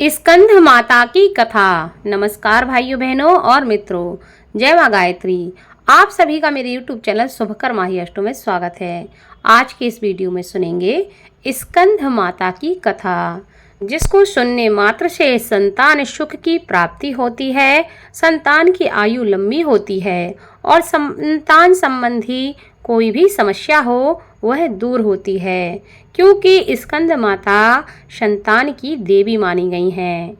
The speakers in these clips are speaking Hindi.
स्कंद माता की कथा। नमस्कार भाइयों बहनों और मित्रों, जय माँ गायत्री। आप सभी का मेरे YouTube चैनल शुभकर माही अष्टों में स्वागत है। आज के इस वीडियो में सुनेंगे स्कंद माता की कथा, जिसको सुनने मात्र से संतान सुख की प्राप्ति होती है, संतान की आयु लंबी होती है और संतान संबंधी कोई भी समस्या हो वह दूर होती है, क्योंकि स्कंद माता संतान की देवी मानी गई हैं।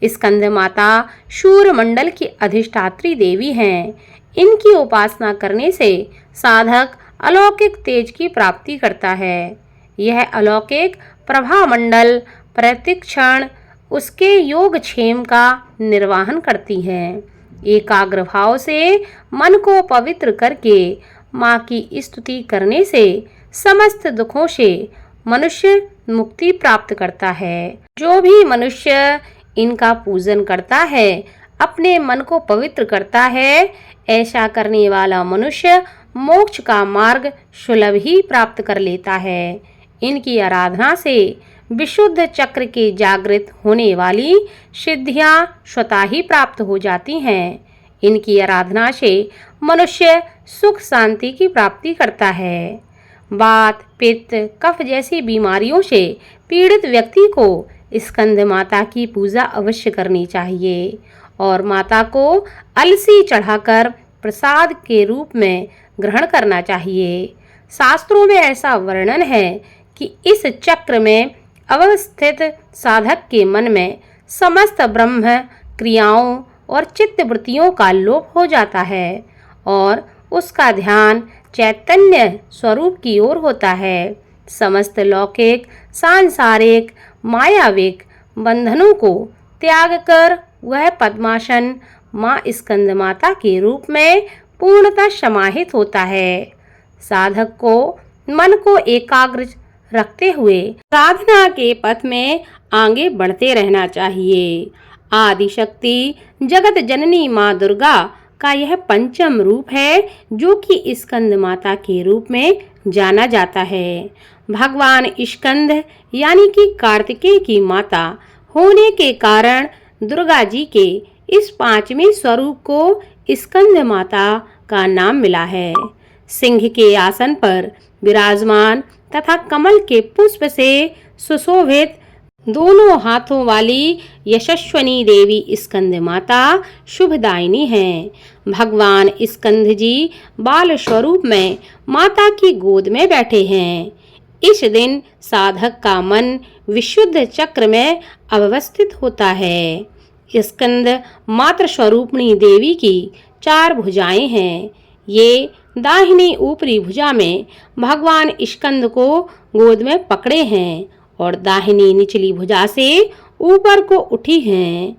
स्कंद माता शूरमंडल की अधिष्ठात्री देवी हैं। इनकी उपासना करने से साधक अलौकिक तेज की प्राप्ति करता है। यह अलौकिक प्रभा मंडल प्रतिक्षण उसके योगक्षेम का निर्वहन करती है। एकाग्र भाव से मन को पवित्र करके माँ की स्तुति करने से समस्त दुखों से मनुष्य मुक्ति प्राप्त करता है। जो भी मनुष्य इनका पूजन करता है, अपने मन को पवित्र करता है, ऐसा करने वाला मनुष्य मोक्ष का मार्ग सुलभ ही प्राप्त कर लेता है। इनकी आराधना से विशुद्ध चक्र के जागृत होने वाली सिद्धियां स्वतः ही प्राप्त हो जाती हैं। इनकी आराधना से मनुष्य सुख शांति की प्राप्ति करता है। वात, पित्त, कफ जैसी बीमारियों से पीड़ित व्यक्ति को स्कंद माता की पूजा अवश्य करनी चाहिए और माता को अलसी चढ़ाकर प्रसाद के रूप में ग्रहण करना चाहिए। शास्त्रों में ऐसा वर्णन है कि इस चक्र में अवस्थित साधक के मन में समस्त ब्रह्म क्रियाओं और चित्त वृत्तियों का लोप हो जाता है और उसका ध्यान चैतन्य स्वरूप की ओर होता है। समस्त लौकिक, सांसारिक, मायाविक बंधनों को त्याग कर वह पद्मासन माँ स्कंद माता के रूप में पूर्णतः समाहित होता है। साधक को मन को एकाग्र रखते हुए साधना के पथ में आगे बढ़ते रहना चाहिए। आदि शक्ति जगत जननी माँ दुर्गा का यह पंचम रूप है, जो कि स्कंद माता के रूप में जाना जाता है। भगवान स्कंद यानी कि कार्तिकेय की माता होने के कारण दुर्गा जी के इस पांचवें स्वरूप को स्कंद माता का नाम मिला है। सिंह के आसन पर विराजमान तथा कमल के पुष्प से सुशोभित दोनों हाथों वाली यशस्वनी देवी स्कंद माता शुभदायिनी हैं। भगवान स्कंद जी बाल स्वरूप में माता की गोद में बैठे हैं। इस दिन साधक का मन विशुद्ध चक्र में अवस्थित होता है। स्कंद मातृ स्वरूपणी देवी की 4 भुजाएं हैं। ये दाहिनी ऊपरी भुजा में भगवान स्कंद को गोद में पकड़े हैं और दाहिनी निचली भुजा से ऊपर को उठी हैं।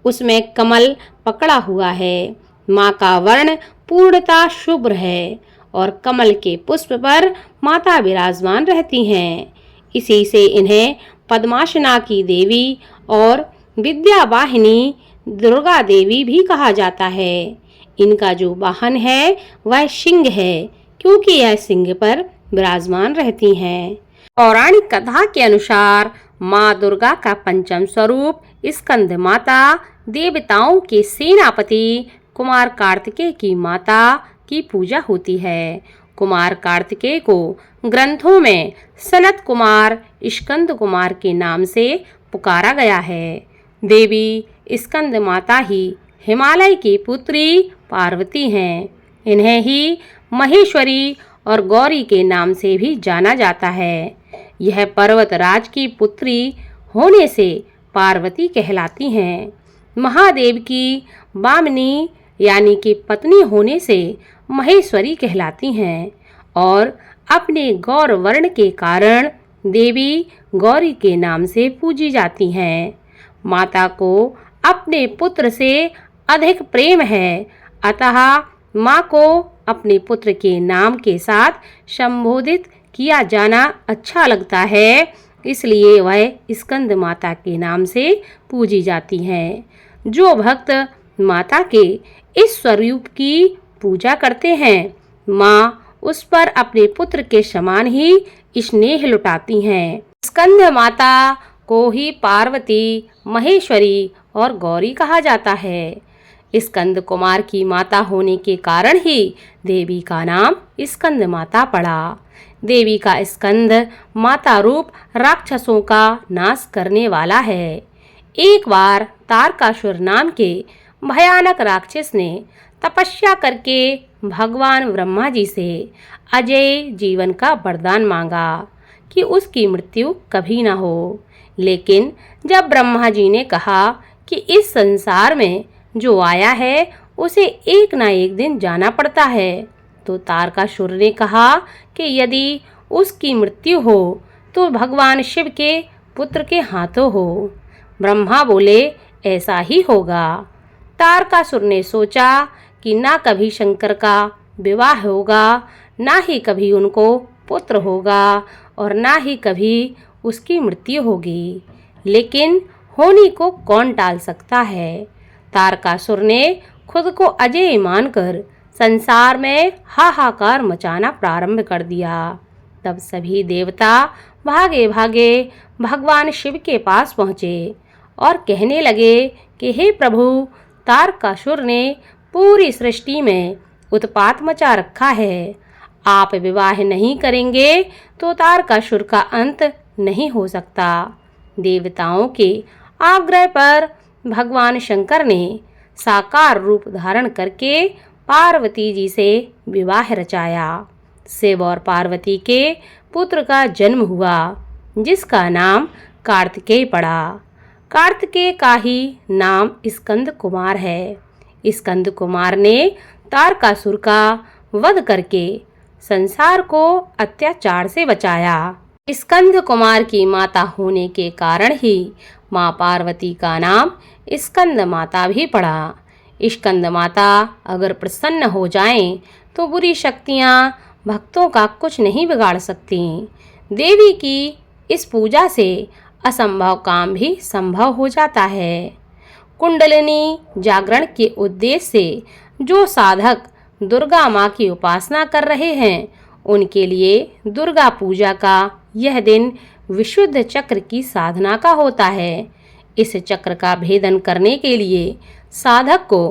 उसमें कमल पकड़ा हुआ है। माँ का वर्ण पूर्णतः शुभ्र है और कमल के पुष्प पर माता विराजमान रहती हैं। इसी से इन्हें पद्मासना की देवी और विद्यावाहिनी दुर्गा देवी भी कहा जाता है। इनका जो वाहन है वह सिंह है, क्योंकि यह सिंह पर विराजमान रहती हैं। पौराणिक कथा के अनुसार माँ दुर्गा का पंचम स्वरूप स्कंद माता देवताओं के सेनापति कुमार कार्तिकेय की माता की पूजा होती है। कुमार कार्तिकेय को ग्रंथों में सनत कुमार, स्कंद कुमार के नाम से पुकारा गया है। देवी स्कंद माता ही हिमालय की पुत्री पार्वती हैं। इन्हें ही महेश्वरी और गौरी के नाम से भी जाना जाता है। यह पर्वतराज की पुत्री होने से पार्वती कहलाती हैं। महादेव की वामनी यानी कि पत्नी होने से महेश्वरी कहलाती हैं और अपने गौर वर्ण के कारण देवी गौरी के नाम से पूजी जाती हैं। माता को अपने पुत्र से अधिक प्रेम है, अतः माँ को अपने पुत्र के नाम के साथ संबोधित किया जाना अच्छा लगता है, इसलिए वह स्कंद माता के नाम से पूजी जाती हैं। जो भक्त माता के इस स्वरूप की पूजा करते हैं, माँ उस पर अपने पुत्र के समान ही स्नेह लुटाती हैं। स्कंद माता को ही पार्वती, महेश्वरी और गौरी कहा जाता है। स्कंद कुमार की माता होने के कारण ही देवी का नाम स्कंद माता पड़ा। देवी का स्कंद माता रूप राक्षसों का नाश करने वाला है। एक बार तारकासुर नाम के भयानक राक्षस ने तपस्या करके भगवान ब्रह्मा जी से अजय जीवन का वरदान मांगा कि उसकी मृत्यु कभी न हो। लेकिन जब ब्रह्मा जी ने कहा कि इस संसार में जो आया है उसे एक ना एक दिन जाना पड़ता है, तो तारकासुर ने कहा कि यदि उसकी मृत्यु हो तो भगवान शिव के पुत्र के हाथों हो। ब्रह्मा बोले ऐसा ही होगा। तारकासुर ने सोचा कि ना कभी शंकर का विवाह होगा, ना ही कभी उनको पुत्र होगा और ना ही कभी उसकी मृत्यु होगी। लेकिन होनी को कौन टाल सकता है। तारकासुर ने खुद को अजेय मानकर संसार में हाहाकार मचाना प्रारंभ कर दिया। तब सभी देवता भागे भागे भगवान शिव के पास पहुँचे और कहने लगे कि हे प्रभु, तारकासुर ने पूरी सृष्टि में उत्पात मचा रखा है। आप विवाह नहीं करेंगे तो तारकासुर का अंत नहीं हो सकता। देवताओं के आग्रह पर भगवान शंकर ने साकार रूप धारण करके पार्वती जी से विवाह रचाया। शिव और पार्वती के पुत्र का जन्म हुआ, जिसका नाम कार्तिकेय पड़ा। कार्तिकेय का ही नाम स्कंद कुमार है। स्कंद कुमार ने तारकासुर का वध करके संसार को अत्याचार से बचाया। स्कंद कुमार की माता होने के कारण ही माँ पार्वती का नाम स्कंद माता भी पड़ा। स्कंद माता अगर प्रसन्न हो जाएं तो बुरी शक्तियाँ भक्तों का कुछ नहीं बिगाड़ सकती। देवी की इस पूजा से असंभव काम भी संभव हो जाता है। कुंडलिनी जागरण के उद्देश्य से जो साधक दुर्गा माँ की उपासना कर रहे हैं, उनके लिए दुर्गा पूजा का यह दिन विशुद्ध चक्र की साधना का होता है। इस चक्र का भेदन करने के लिए साधक को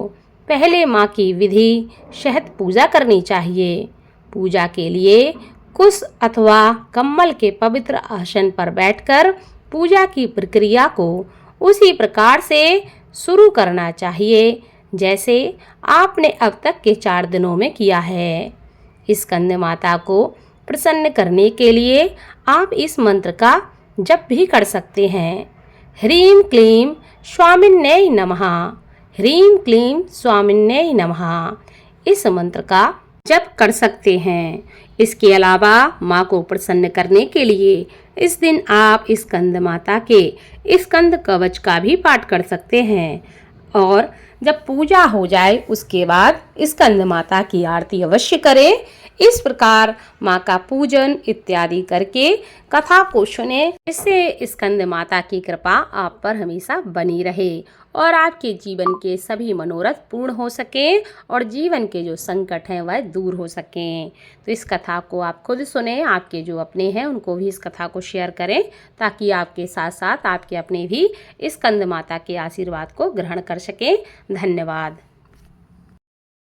पहले माँ की विधि शहत पूजा करनी चाहिए। पूजा के लिए कुश अथवा कम्बल के पवित्र आसन पर बैठकर पूजा की प्रक्रिया को उसी प्रकार से शुरू करना चाहिए जैसे आपने अब तक के 4 दिनों में किया है। स्कंद माता को प्रसन्न करने के लिए आप इस मंत्र का जप भी कर सकते हैं। ह्रीं क्लीं स्वामिन्यै नमः, ह्रीं क्लीं स्वामिन्यै नमः। इस मंत्र का जप कर सकते हैं। इसके अलावा माँ को प्रसन्न करने के लिए इस दिन आप स्कंद माता के स्कंद कवच का भी पाठ कर सकते हैं। और जब पूजा हो जाए उसके बाद स्कंद माता की आरती अवश्य करें। इस प्रकार माँ का पूजन इत्यादि करके कथा को सुने, जिससे स्कंद माता की कृपा आप पर हमेशा बनी रहे और आपके जीवन के सभी मनोरथ पूर्ण हो सकें और जीवन के जो संकट हैं वह दूर हो सकें। तो इस कथा को आप खुद सुने, आपके जो अपने हैं उनको भी इस कथा को शेयर करें, ताकि आपके साथ साथ आपके अपने भी स्कंद माता के आशीर्वाद को ग्रहण कर सकें। धन्यवाद।